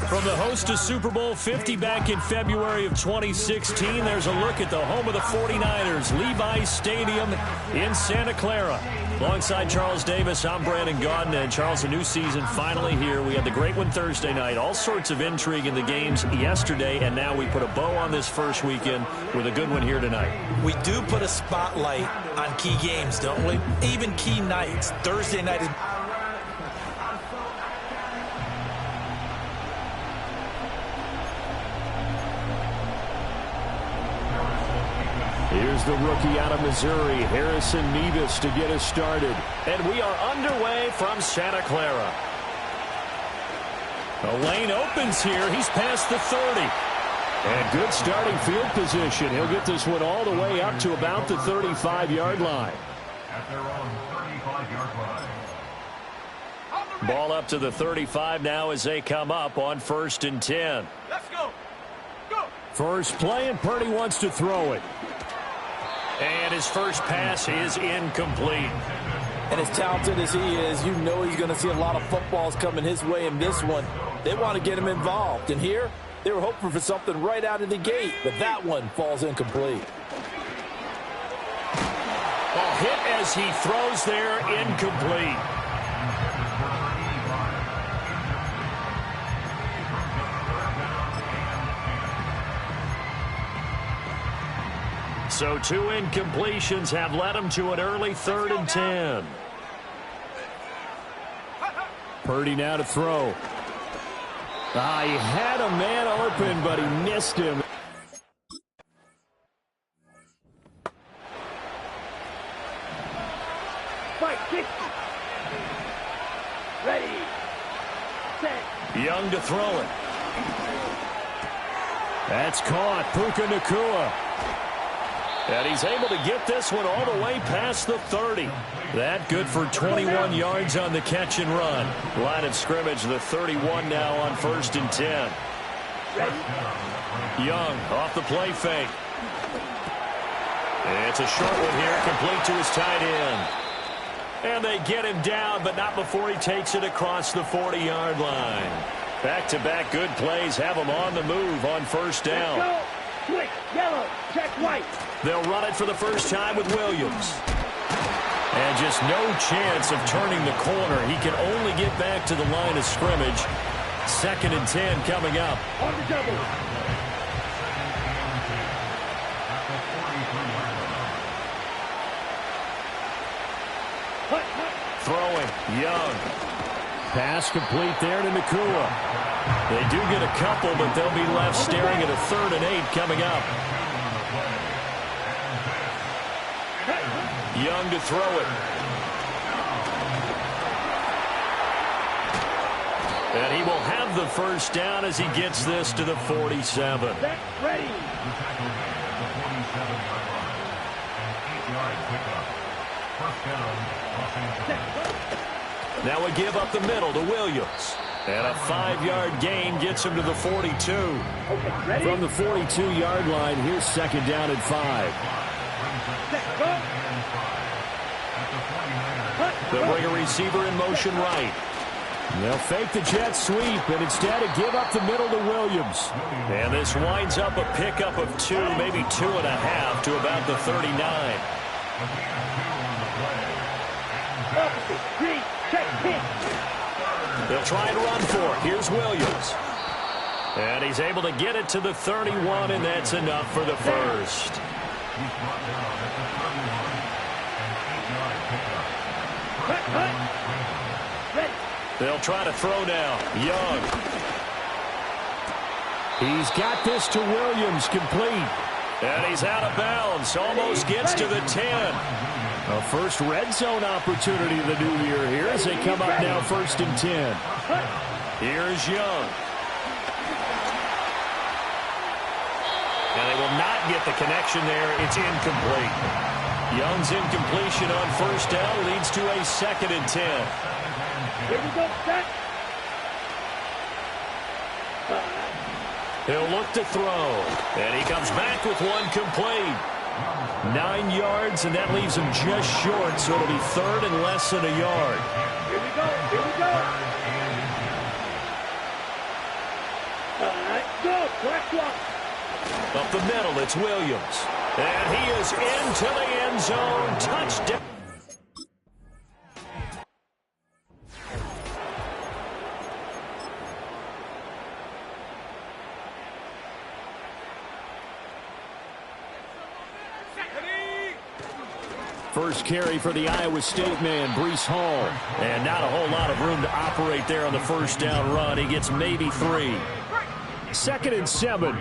From the host to Super Bowl 50 back in February of 2016, there's a look at the home of the 49ers, Levi's Stadium in Santa Clara. Alongside Charles Davis, I'm Brandon Gaudin. And Charles, a new season finally here. We had the great one Thursday night. All sorts of intrigue in the games yesterday, and now we put a bow on this first weekend with a good one here tonight. We do put a spotlight on key games, don't we? Even key nights. Thursday night is... Here's the rookie out of Missouri, Harrison Mevis, to get us started. And we are underway from Santa Clara. The lane opens here. He's past the 30. And good starting field position. He'll get this one all the way up to about the 35-yard line. At their own 35-yard line. Ball up to the 35 now as they come up on 1st and 10. Let's go. Go. First play, and Purdy wants to throw it. And his first pass is incomplete. And as talented as he is, you know he's going to see a lot of footballs coming his way in this one. They want to get him involved. And here, they were hoping for something right out of the gate, but that one falls incomplete. A hit as he throws there, incomplete. So 2 incompletions have led him to an early 3rd and 10. Purdy now to throw. He had a man open, but he missed him. Ready, set. Young to throw it. That's caught. Puka Nacua. And he's able to get this one all the way past the 30. That good for 21 yards on the catch and run. Line of scrimmage, the 31 now on 1st and 10. Young off the play fake. It's a short one here, complete to his tight end. And they get him down, but not before he takes it across the 40-yard line. Back-to-back good plays have him on the move on 1st down. Quick, yellow, check white. They'll run it for the first time with Williams. And just no chance of turning the corner. He can only get back to the line of scrimmage. 2nd and 10 coming up. On the double. Throwing, Young. Pass complete there to Nacua. They do get a couple, but they'll be left staring at a 3rd and 8 coming up. Young to throw it. And he will have the first down as he gets this to the 47. Ready. Now we give up the middle to Williams. And a 5-yard gain gets him to the 42. Okay, from the 42-yard line, here's 2nd down and 5. They'll bring a receiver in motion right. They'll fake the jet sweep, and instead of give up the middle to Williams. And this winds up a pickup of 2, maybe 2.5 to about the 39. They'll try and run for it. Here's Williams. And he's able to get it to the 31, and that's enough for the first. They'll try to throw now. Young. He's got this to Williams, complete. And he's out of bounds. Almost gets to the 10. A first red zone opportunity of the new year here as they come up now 1st and 10. Here's Young. And they will not get the connection there. It's incomplete. Young's incompletion on 1st down leads to a 2nd and 10. Here we go, set. He'll look to throw. And he comes back with one complete. 9 yards, and that leaves him just short, so it'll be 3rd and less than a yard. Here we go, here we go. Go. Correct one. Up the middle, it's Williams. And he is into the end zone. Touchdown. First carry for the Iowa State man, Breece Hall. And not a whole lot of room to operate there on the first down run. He gets maybe 3. 2nd and 7.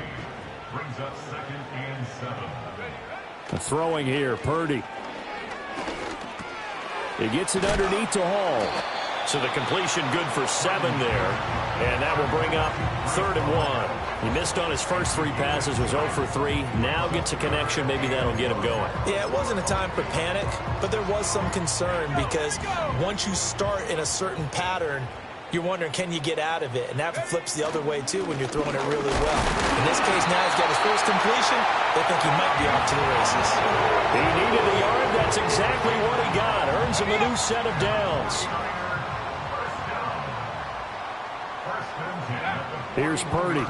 Brings up 2nd and 7. Throwing here, Purdy. He gets it underneath to Hall. So the completion good for 7 there. And that will bring up 3rd and 1. He missed on his first 3 passes, was 0 for 3. Now gets a connection. Maybe that'll get him going. Yeah, it wasn't a time for panic, but there was some concern because once you start in a certain pattern, you're wondering, can you get out of it? And that flips the other way, too, when you're throwing it really well. In this case, now he's got his first completion. They think he might be off to the races. He needed a yard. That's exactly what he got. Earns him a new set of downs. Here's Purdy.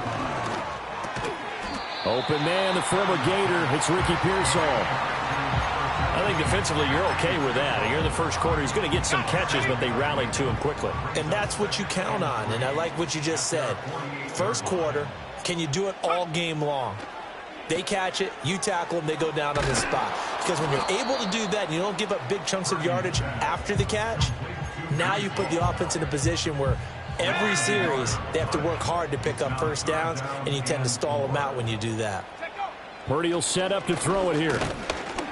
Open man, the former Gator. It's Ricky Pearsall. I think defensively you're okay with that. Here in the first quarter, he's going to get some catches, but they rallied to him quickly. And that's what you count on, and I like what you just said. First quarter, can you do it all game long? They catch it, you tackle them, they go down on the spot. Because when you're able to do that and you don't give up big chunks of yardage after the catch, now you put the offense in a position where every series they have to work hard to pick up first downs, and you tend to stall them out when you do that. Purdy will set up to throw it here.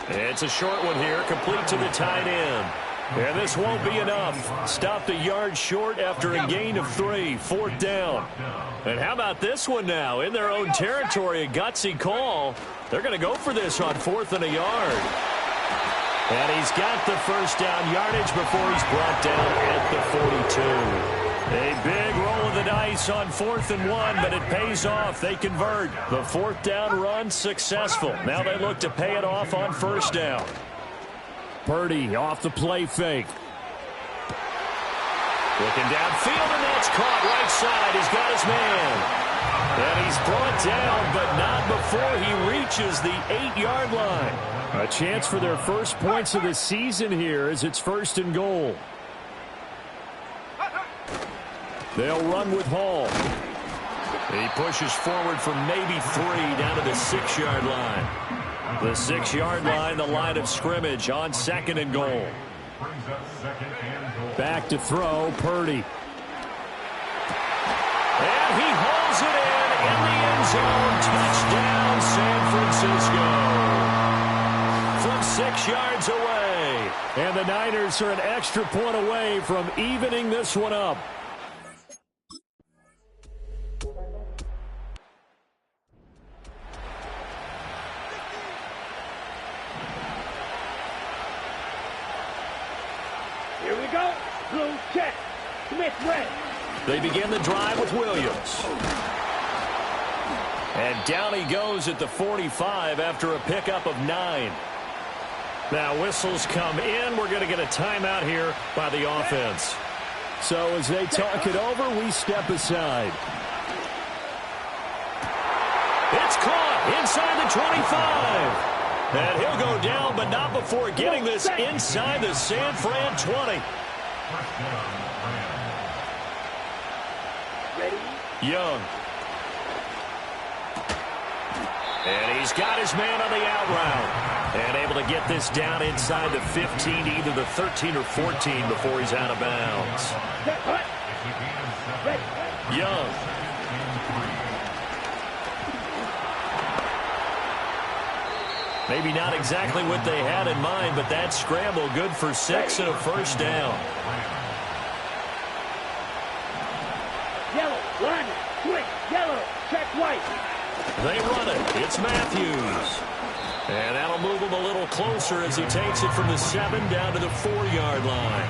It's a short one here, complete to the tight end. And this won't be enough. Stopped a yard short after a gain of 3, 4th down. And how about this one now? In their own territory, a gutsy call. They're going to go for this on 4th and a yard. And he's got the first down yardage before he's brought down at the 42. A big roll of the dice on 4th and 1, but it pays off. They convert. The 4th down run successful. Now they look to pay it off on 1st down. Purdy off the play fake. Looking downfield, and that's caught right side. He's got his man. And he's brought down, but not before he reaches the 8-yard line. A chance for their first points of the season here as it's 1st and goal. They'll run with Hall. He pushes forward for maybe 3 down to the 6-yard line. The 6-yard line, the line of scrimmage on 2nd and goal. Back to throw, Purdy. And he hauls it in the end zone. Touchdown, San Francisco. From 6 yards away. And the Niners are an extra point away from evening this one up. Here we go. Blue check. Smith red. They begin the drive with Williams. And down he goes at the 45 after a pickup of 9. Now whistles come in. We're going to get a timeout here by the offense. So as they talk it over, we step aside. It's caught inside the 25. And he'll go down, but not before getting this inside the San Fran 20. Ready? Young. And he's got his man on the out route. And able to get this down inside the 15, either the 13 or 14 before he's out of bounds. Young. Maybe not exactly what they had in mind, but that scramble good for 6 and a first down. Yellow, line, switch, yellow, check white. They run it. It's Matthews. And that'll move him a little closer as he takes it from the 7 down to the 4-yard line.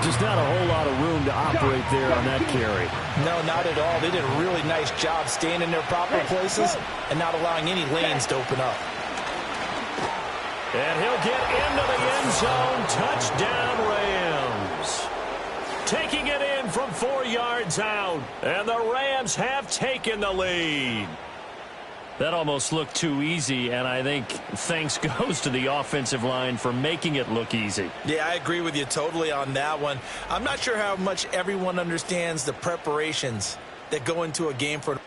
Just not a whole lot of room to operate there on that carry. No, not at all. They did a really nice job staying in their proper places and not allowing any lanes to open up. And he'll get into the end zone. Touchdown, Rams. taking it in from 4 yards out. And the Rams have taken the lead. That almost looked too easy, and I think thanks goes to the offensive line for making it look easy. Yeah, I agree with you totally on that one. I'm not sure how much everyone understands the preparations that go into a game for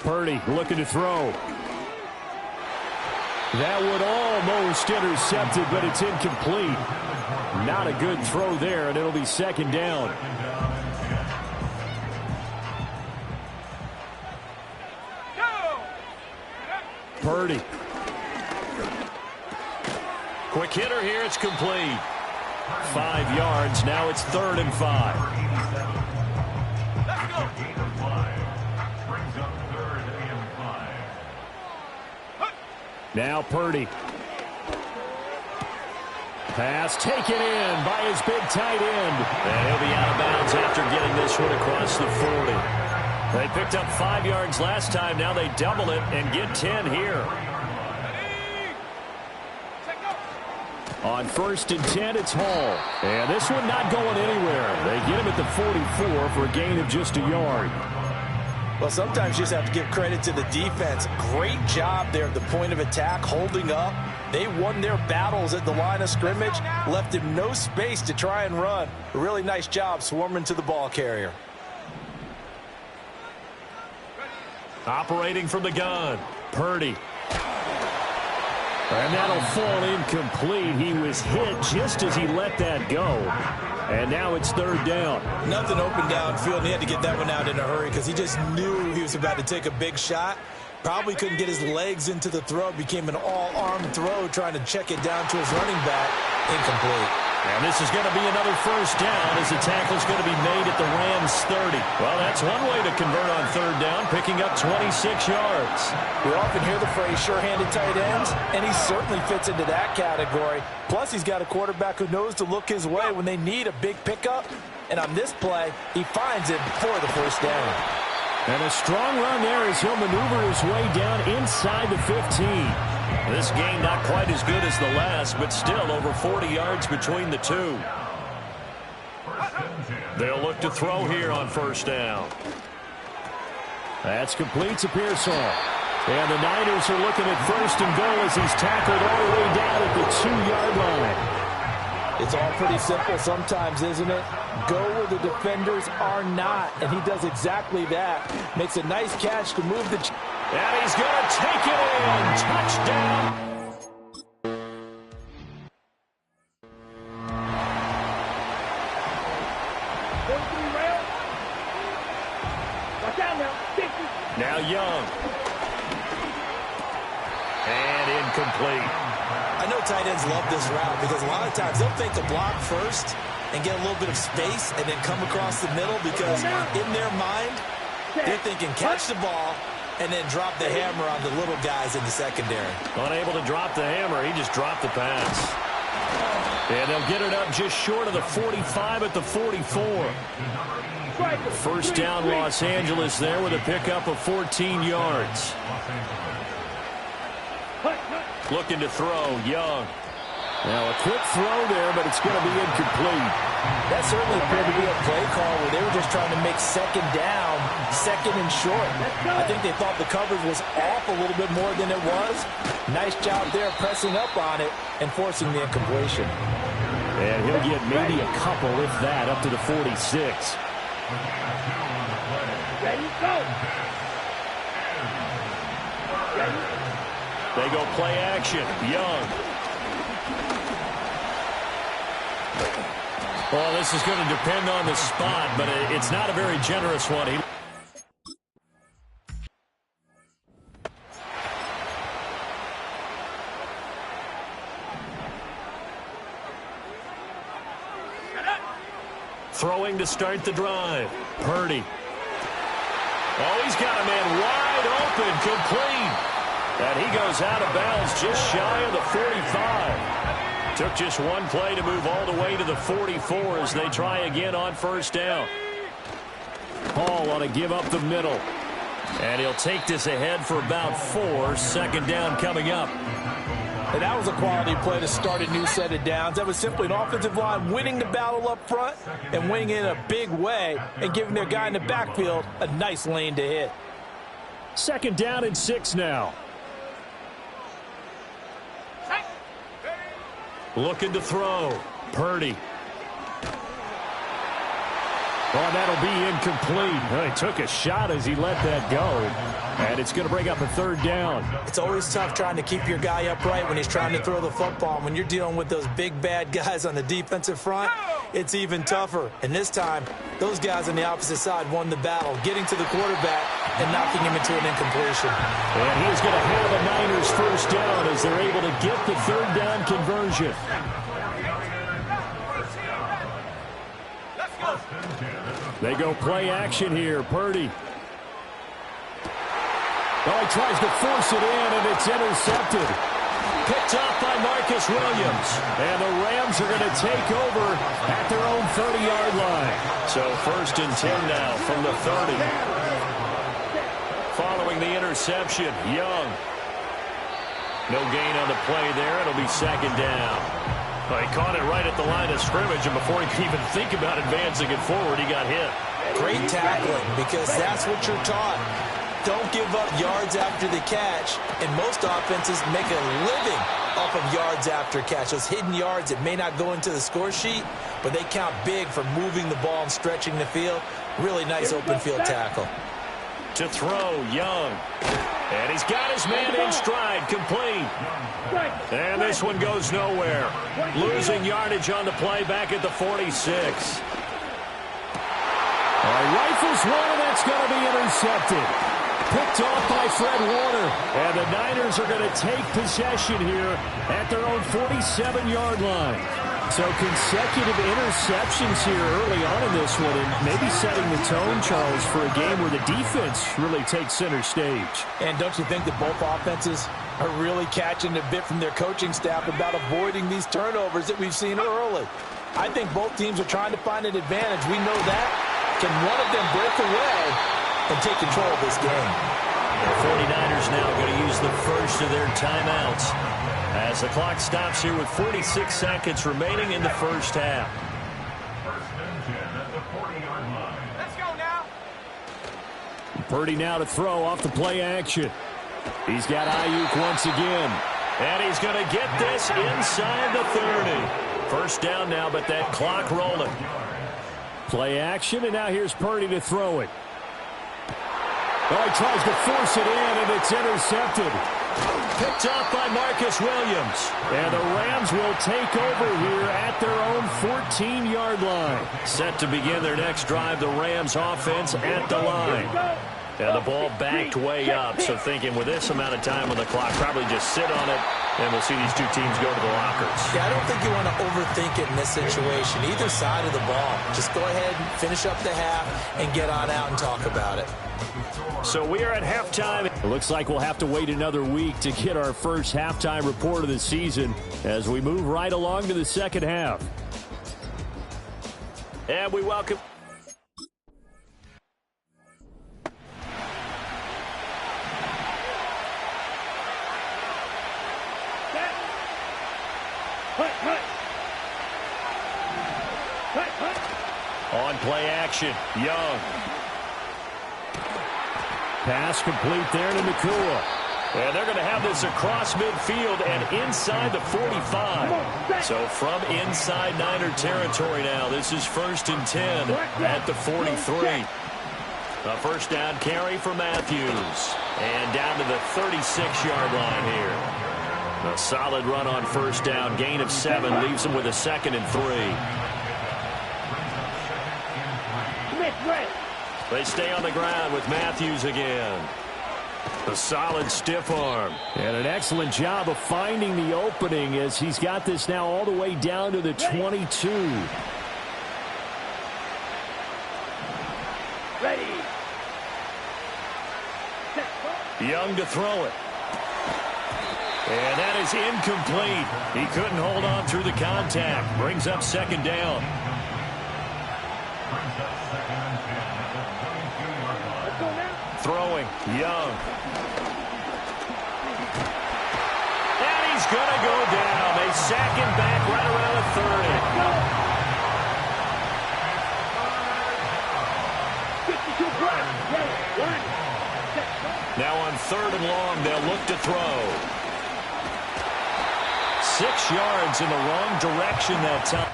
Purdy looking to throw. That would almost intercept it, but it's incomplete. Not a good throw there, and it'll be second down. Purdy. Quick hitter here. It's complete. 5 yards. Now it's 3rd and 5. Now Purdy. Pass taken in by his big tight end. And he'll be out of bounds after getting this one across the 40. They picked up 5 yards last time. Now they double it and get 10 here. On 1st and 10, it's Hall. And this one not going anywhere. They get him at the 44 for a gain of just a yard. Well, sometimes you just have to give credit to the defense. Great job there at the point of attack, holding up. They won their battles at the line of scrimmage, left him no space to try and run. A really nice job swarming to the ball carrier. Operating from the gun, Purdy. And that'll fall incomplete. He was hit just as he let that go. And now it's 3rd down. Nothing open downfield. He had to get that one out in a hurry because he just knew he was about to take a big shot. Probably couldn't get his legs into the throw. Became an all-arm throw trying to check it down to his running back. Incomplete. And this is going to be another 1st down as the tackle's going to be made at the Rams 30. Well, that's one way to convert on 3rd down, picking up 26 yards. We often hear the phrase sure-handed tight ends, and he certainly fits into that category. Plus, he's got a quarterback who knows to look his way when they need a big pickup. And on this play, he finds it for the 1st down. And a strong run there as he'll maneuver his way down inside the 15. This game not quite as good as the last, but still over 40 yards between the two. They'll look to throw here on 1st down. That's complete to Pearsall. And the Niners are looking at 1st and goal as he's tackled all the way down at the 2-yard line. It's all pretty simple sometimes, isn't it? Go where the defenders are not, and he does exactly that. Makes a nice catch to move the... And he's going to take it in. Touchdown. Now Young. And incomplete. I know tight ends love this route because a lot of times they'll think to block first and get a little bit of space and then come across the middle because in their mind, they're thinking catch the ball and then drop the hammer on the little guys in the secondary. Unable to drop the hammer, he just dropped the pass. And they'll get it up just short of the 45 at the 44. 1st down Los Angeles there with a pickup of 14 yards. Looking to throw, Young. Now a quick throw there, but it's going to be incomplete. That certainly appeared to be a play call where they were just trying to make 2nd down, 2nd and short. I think they thought the coverage was off a little bit more than it was. Nice job there pressing up on it and forcing the incompletion. And he'll get maybe a couple, if that, up to the 46. Ready, go. They go play action. Young. Well, this is going to depend on the spot, but it's not a very generous one. Throwing to start the drive. Purdy. Oh, he's got a man wide open, complete. And he goes out of bounds just shy of the 45. Took just one play to move all the way to the 44 as they try again on 1st down. Hall on a give up the middle. And he'll take this ahead for about 4. Second down coming up. And that was a quality play to start a new set of downs. That was simply an offensive line winning the battle up front and winning it in a big way and giving their guy in the backfield a nice lane to hit. Second down and 6 now. Looking to throw. Purdy. Oh, that'll be incomplete. Well, he took a shot as he let that go. And it's going to bring up a third down. It's always tough trying to keep your guy upright when he's trying to throw the football. When you're dealing with those big, bad guys on the defensive front, it's even tougher. And this time, those guys on the opposite side won the battle, getting to the quarterback and knocking him into an incompletion. And he's going to have a Niners first down as they're able to get the third down conversion. They go play action here. Purdy. Oh, he tries to force it in, and it's intercepted. Picked off by Marcus Williams. And the Rams are going to take over at their own 30-yard line. So first and 10 now from the 30. Following the interception, Young. No gain on the play there. It'll be second down. Well, he caught it right at the line of scrimmage, and before he could even think about advancing it forward, he got hit. Great tackling, because that's what you're taught. Don't give up yards after the catch, and most offenses make a living off of yards after catch. Those hidden yards that may not go into the score sheet, but they count big for moving the ball and stretching the field. Really nice open field tackle. To throw, Young. And he's got his man in stride, complete. And this one goes nowhere. Losing yardage on the play back at the 46. Rifles one, and that's going to be intercepted. Picked off by Fred Warner. And the Niners are going to take possession here at their own 47-yard line. So consecutive interceptions here early on in this one, and maybe setting the tone, Charles, for a game where the defense really takes center stage. And don't you think that both offenses are really catching a bit from their coaching staff about avoiding these turnovers that we've seen early? I think both teams are trying to find an advantage. We know that. Can one of them break away and take control of this game? The 49ers now going to use the first of their timeouts as the clock stops here with 46 seconds remaining in the first half. First and 10 at the 40-yard line. Let's go now. Purdy now to throw off the play action. He's got Ayuk once again. And he's going to get this inside the 30. First down now, but that clock rolling. Play action, and now here's Purdy to throw it. Oh, he tries to force it in, and it's intercepted. Picked off by Marcus Williams. And the Rams will take over here at their own 14-yard line. Set to begin their next drive, the Rams offense at the line. And the ball backed way up, so thinking with this amount of time on the clock, probably just sit on it, and we'll see these two teams go to the lockers. Yeah, I don't think you want to overthink it in this situation. Either side of the ball. Just go ahead and finish up the half and get on out and talk about it. So we are at halftime. It looks like we'll have to wait another week to get our first halftime report of the season as we move right along to the second half. And we welcome... On play action, Young. Pass complete there to Nakua. And they're going to have this across midfield and inside the 45. So from inside Niner territory now, this is first and 10 at the 43. A first down carry for Matthews. And down to the 36-yard line here. A solid run on first down. Gain of 7 leaves them with a second and 3. They stay on the ground with Matthews again. A solid stiff arm. And an excellent job of finding the opening as he's got this now all the way down to the 22. Ready. Young to throw it. And that is incomplete. He couldn't hold on through the contact. Brings up second down. throwing. Young. And he's going to go down. They sack him back right around the 30. Now on 3rd and long, they'll look to throw. 6 yards in the wrong direction that time.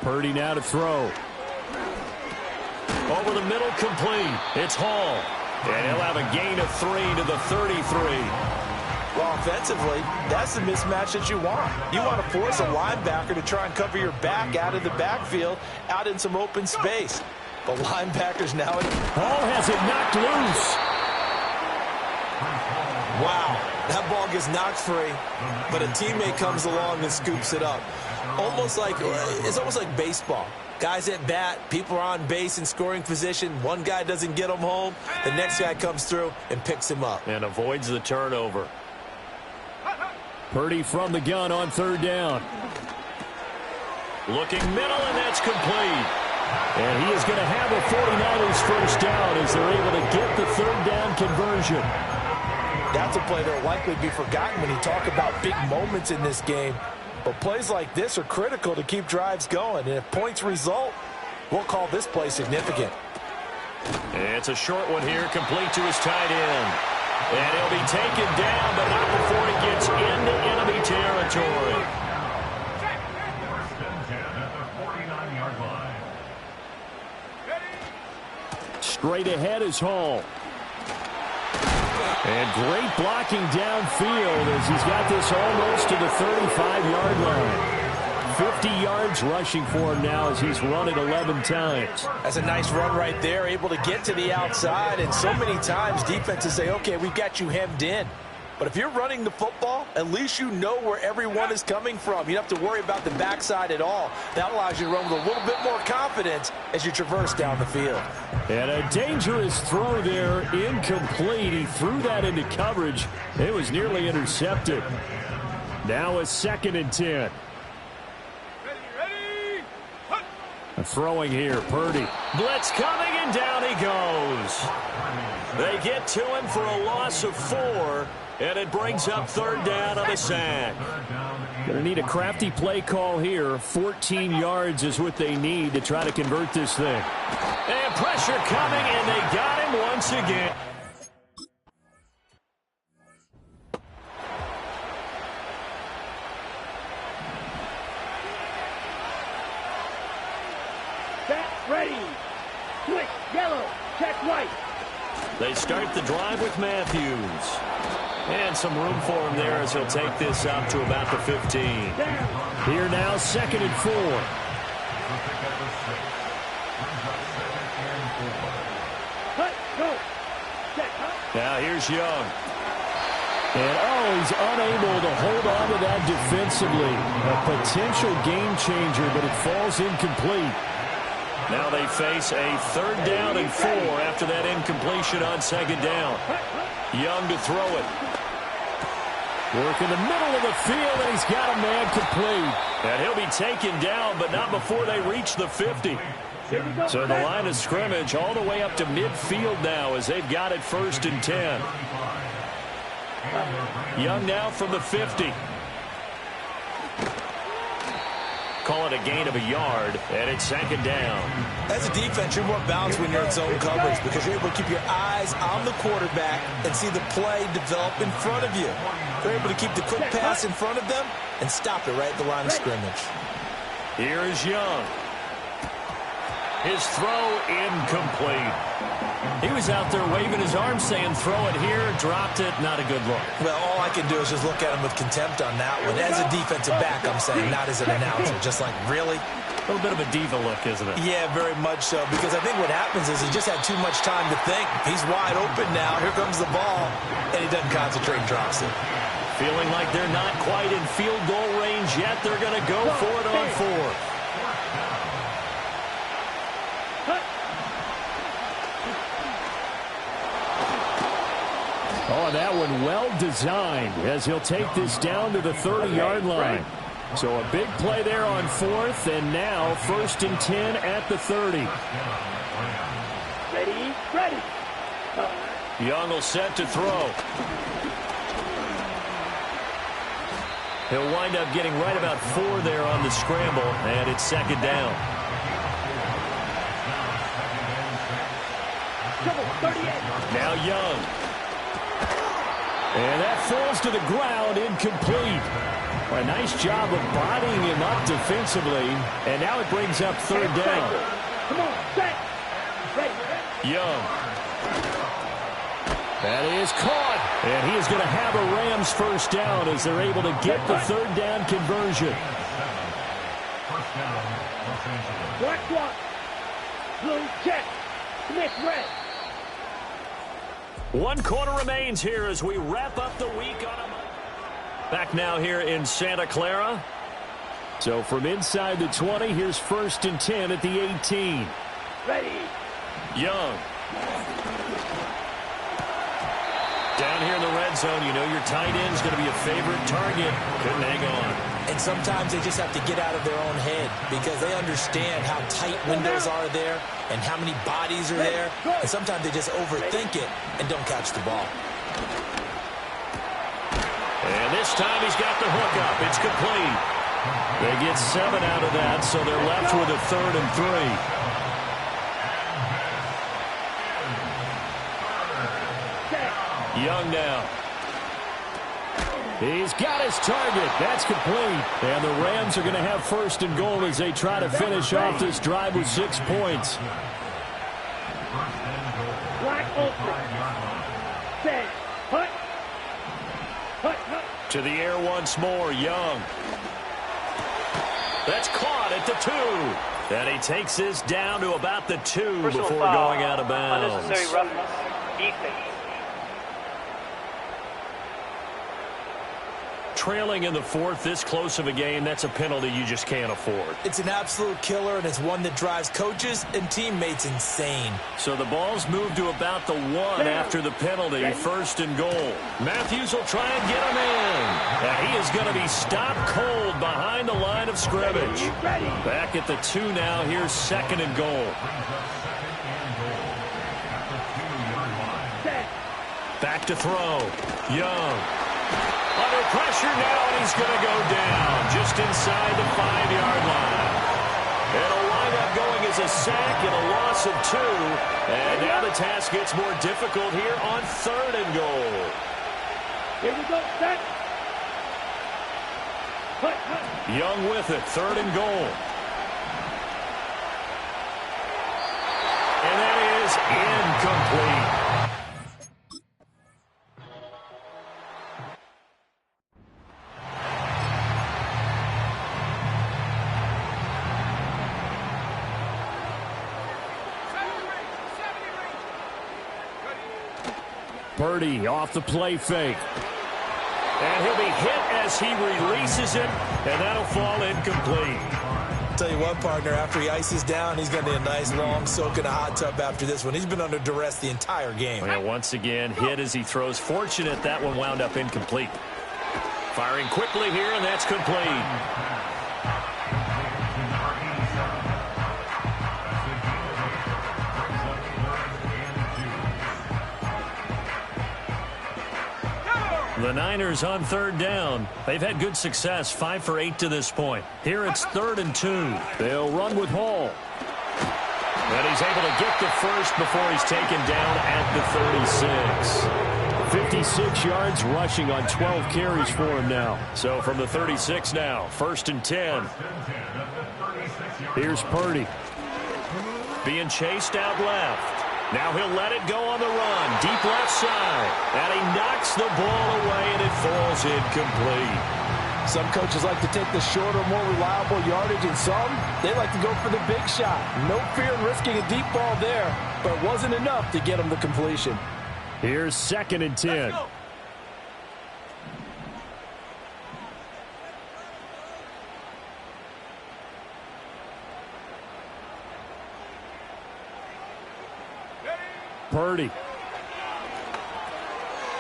Purdy now to throw. Over the middle, complete. It's Hall. And he'll have a gain of 3 to the 33. Well, offensively, that's the mismatch that you want. You want to force a linebacker to try and cover your back out of the backfield, out in some open space. But linebackers now... Hall has it knocked loose. Wow, that ball gets knocked free, but a teammate comes along and scoops it up. It's almost like baseball. Guys at bat, people are on base in scoring position. One guy doesn't get him home. The next guy comes through and picks him up. And avoids the turnover. Purdy from the gun on 3rd down. Looking middle, and that's complete. And he is going to have the 49ers first down as they're able to get the 3rd down conversion. That's a play that will likely be forgotten when you talk about big moments in this game. But plays like this are critical to keep drives going. And if points result, we'll call this play significant. It's a short one here, complete to his tight end. And he'll be taken down, but not before he gets into enemy territory. First and 10 at the 49-yard line. Straight ahead is Hall. And great blocking downfield as he's got this almost to the 35-yard line. 50 yards rushing for him now as he's run it 11 times. That's a nice run right there, able to get to the outside. And so many times defenses say, okay, we've got you hemmed in. But if you're running the football, at least you know where everyone is coming from. You don't have to worry about the backside at all. That allows you to run with a little bit more confidence as you traverse down the field. And a dangerous throw there, incomplete. He threw that into coverage. It was nearly intercepted. Now a 2nd and 10. A throwing here, Purdy. Blitz coming, and down he goes. They get to him for a loss of 4. And it brings up 3rd down on the sack. Going to need a crafty play call here. 14 yards is what they need to try to convert this thing. And pressure coming, and they got him once again. Set, ready. Switch, yellow, check white. They start the drive with Matthews. And some room for him there as he'll take this up to about the 15. Here now, 2nd and 4. Now here's Young. And, he's unable to hold on to that defensively. A potential game changer, but it falls incomplete. Now they face a 3rd down and 4 after that incompletion on 2nd down. Young to throw it. Work in the middle of the field, and he's got a man complete. And he'll be taken down, but not before they reach the 50. So the line of scrimmage all the way up to midfield now as they've got it 1st and 10. Young now from the 50. Call it a gain of a yard, and it's 2nd down. As a defense, you're more balanced when you're in zone coverage because you're able to keep your eyes on the quarterback and see the play develop in front of you. You're able to keep the quick pass in front of them and stop it right at the line of scrimmage. Here is Young. His throw incomplete. He was out there waving his arms saying throw it here, dropped it, not a good look. Well, all I can do is just look at him with contempt on that one. As a defensive back, I'm saying, not as an announcer. Just like, really? A little bit of a diva look, isn't it? Yeah, very much so, because I think what happens is he just had too much time to think. He's wide open now. Here comes the ball, and he doesn't concentrate and drops it. Feeling like they're not quite in field goal range yet. They're going to go for it on 4th. Oh, that one well designed as he'll take this down to the 30-yard line. So a big play there on 4th, and now 1st and 10 at the 30. Ready. Young will set to throw. He'll wind up getting right about 4 there on the scramble, and it's 2nd down. 38. Now Young. And that falls to the ground, incomplete. A nice job of bodying him up defensively, and now it brings up 3rd down. Come on, set. Ready. Young. That is caught, and he is going to have a Rams 1st down as they're able to get the 3rd down conversion. Black block. Blue check. Smith red. 1 quarter remains here as we wrap up the week on a... Back now here in Santa Clara. So from inside the 20, here's 1st and 10 at the 18. Ready. Young. Down here in the red zone, you know your tight end's going to be a favorite target. Couldn't hang on. And sometimes they just have to get out of their own head because they understand how tight windows are there and how many bodies are there. And sometimes they just overthink it and don't catch the ball. And this time he's got the hook up. It's complete. They get 7 out of that, so they're left with a 3rd and 3. Young now. He's got his target. That's complete. And the Rams are going to have 1st and goal as they try to finish off this drive with 6 points. Black open. Set. Hut. To the air once more, Young. That's caught at the 2. And he takes this down to about the 2 before going out of bounds. Unnecessary roughness. Defense. Trailing in the 4th, this close of a game, that's a penalty you just can't afford. It's an absolute killer, and it's one that drives coaches and teammates insane. So the ball's moved to about the 1 after the penalty, 1st and goal. Matthews will try and get him in. And he is going to be stopped cold behind the line of scrimmage. Back at the 2 now, here's 2nd and goal. Back to throw. Young. Under pressure now, and he's going to go down just inside the 5-yard line. It'll wind up going as a sack and a loss of 2. And now the task gets more difficult here on 3rd and goal. Here we go, set. Young with it, 3rd and goal. And that is incomplete. Purdy off the play fake. And he'll be hit as he releases it, and that'll fall incomplete. I'll tell you what, partner, after he ices down, he's going to need a nice long soak in a hot tub after this one. He's been under duress the entire game. Well, once again, hit as he throws. Fortunate that one wound up incomplete. Firing quickly here, and that's complete. The Niners on 3rd down. They've had good success, 5 for 8 to this point. Here it's 3rd and 2. They'll run with Hall. And he's able to get the 1st before he's taken down at the 36. 56 yards rushing on 12 carries for him now. So from the 36 now, 1st and 10. Here's Purdy. Being chased out left. Now he'll let it go on the run. Deep left side. And he knocks the ball away, and it falls incomplete. Some coaches like to take the shorter, more reliable yardage, and some, they like to go for the big shot. No fear in risking a deep ball there, but it wasn't enough to get him the completion. Here's 2nd and 10. Purdy.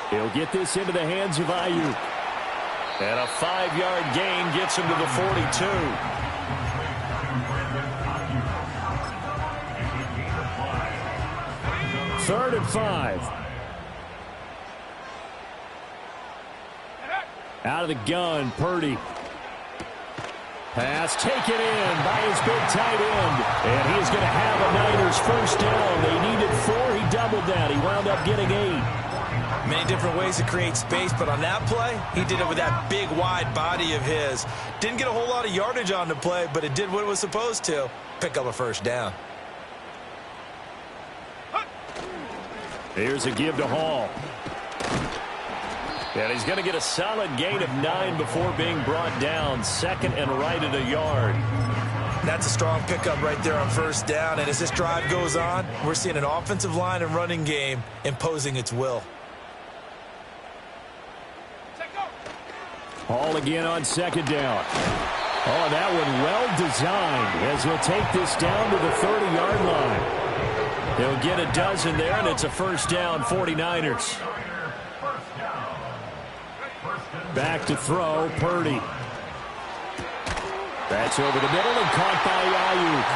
He'll get this into the hands of Ayuk. And a 5-yard gain gets him to the 42. Third and 5. Out of the gun, Purdy. Pass taken in by his big tight end. And he is going to have a Niners first down. They needed 4. He doubled that. He wound up getting 8. Many different ways to create space, but on that play, he did it with that big, wide body of his. Didn't get a whole lot of yardage on the play, but it did what it was supposed to. Pick up a first down. Here's a give to Hall. And he's going to get a solid gain of 9 before being brought down. Second and right at a yard. That's a strong pickup right there on first down. And as this drive goes on, we're seeing an offensive line and running game imposing its will. Hall again on second down. Oh, that one well designed as he'll take this down to the 30-yard line. He'll get a dozen there, and it's a first down, 49ers. Back to throw, Purdy. That's over the middle and caught by Ayuk.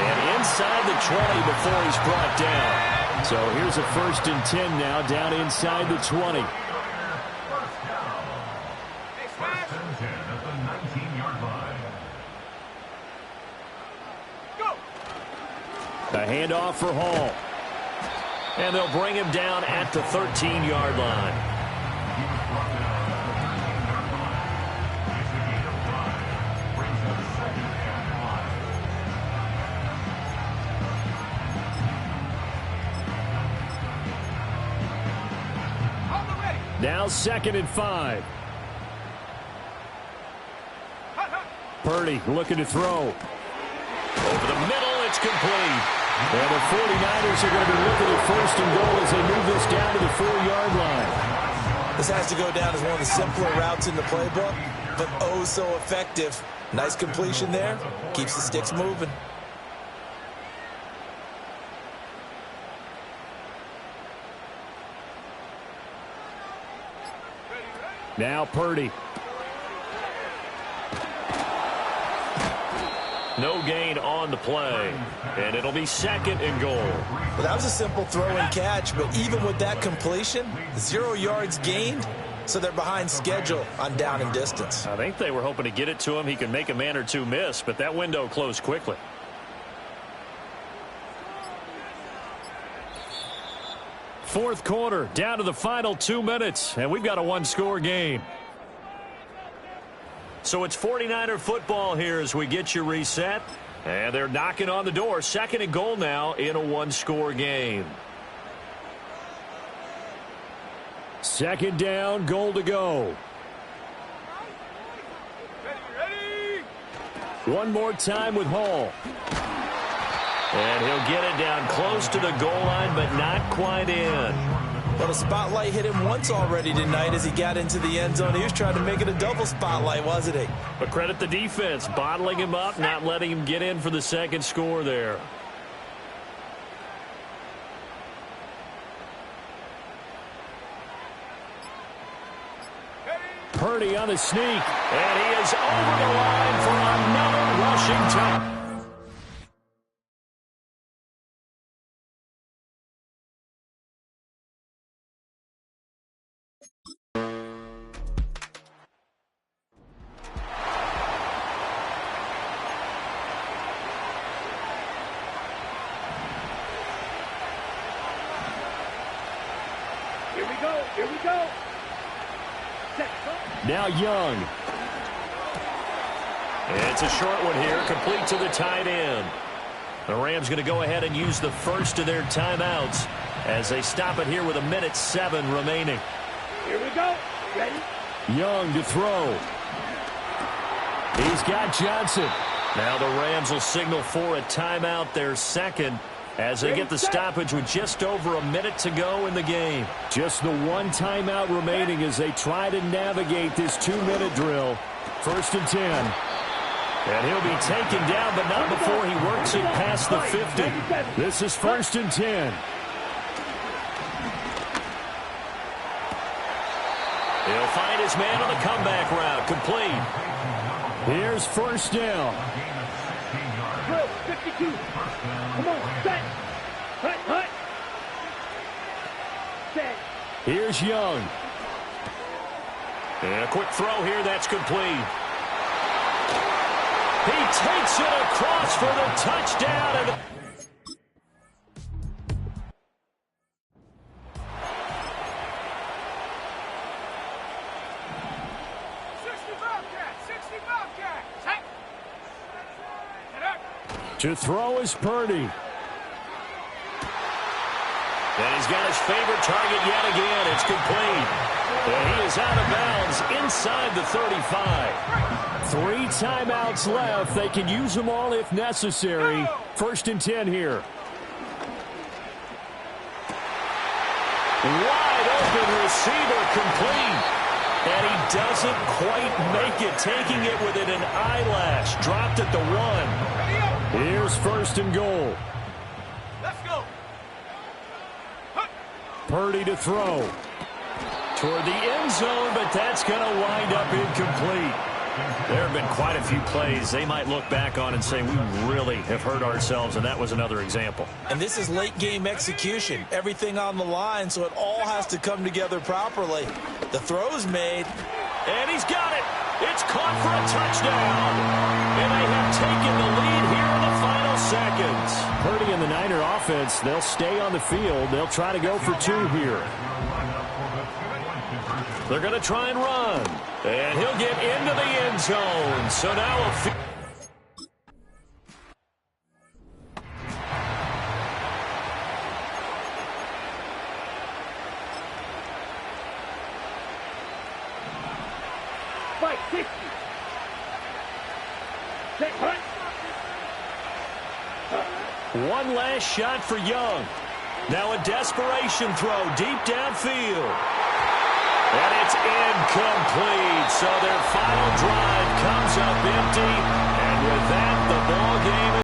And inside the 20 before he's brought down. So here's a first and 10 now, down inside the 20. A handoff for Hall. And they'll bring him down at the 13-yard line. Now second and 5. Purdy looking to throw. Over the middle, it's complete. And the 49ers are going to be looking at first and goal as they move this down to the 4-yard line. This has to go down as one of the simpler routes in the playbook, but oh so effective. Nice completion there. Keeps the sticks moving. Now Purdy. No gain on the play, and it'll be second and goal. Well, that was a simple throw and catch, but even with that completion, 0 yards gained, so they're behind schedule on down and distance. I think they were hoping to get it to him. He could make a man or two miss, but that window closed quickly. Fourth quarter, down to the final 2 minutes, and we've got a one-score game. So it's 49er football here as we get you reset. And they're knocking on the door. Second and goal now in a one-score game. Second down, goal to go. One more time with Hall. And he'll get it down close to the goal line, but not quite in. Well, the spotlight hit him once already tonight as he got into the end zone. He was trying to make it a double spotlight, wasn't he? But credit the defense, bottling him up, not letting him get in for the second score there. Purdy on the sneak, and he is over the line for another rushing touchdown. Here we go. Now Young. It's a short one here, complete to the tight end. The Rams going to go ahead and use the first of their timeouts as they stop it here with 1:07 remaining. Here we go. Ready? Young to throw. He's got Johnson. Now the Rams will signal for a timeout, their second, as they get the stoppage with just over a minute to go in the game. Just the one timeout remaining as they try to navigate this 2-minute drill. First and 10. And he'll be taken down, but not before he works it past the 50. This is first and 10. He'll find his man on the comeback route. Complete. Here's first down. Drill, 52. Come on, set. Hut, hut. Set. Here's Young. And a quick throw here. That's complete. He takes it across for the touchdown. And 60 Bobcat. Set. To throw is Purdy. And he's got his favorite target yet again. It's complete. And he is out of bounds inside the 35. 3 timeouts left. They can use them all if necessary. 1st and 10 here. Wide open receiver complete. And he doesn't quite make it, taking it within an eyelash. Dropped at the 1. Here's 1st and goal. Let's go. Purdy to throw. Toward the end zone, but that's going to wind up incomplete. There have been quite a few plays they might look back on and say, we really have hurt ourselves, and that was another example. And this is late-game execution. Everything on the line, so it all has to come together properly. The throw's made. And he's got it. It's caught for a touchdown. And they have taken the lead here in the final seconds. Purdy and the Niner offense, they'll stay on the field. They'll try to go for 2 here. They're going to try and run. And he'll get into the end zone. So now a Fight, 60. Set, hut. one last shot for Young. Now a desperation throw deep downfield. And it's incomplete. So their final drive comes up empty. And with that, the ball game is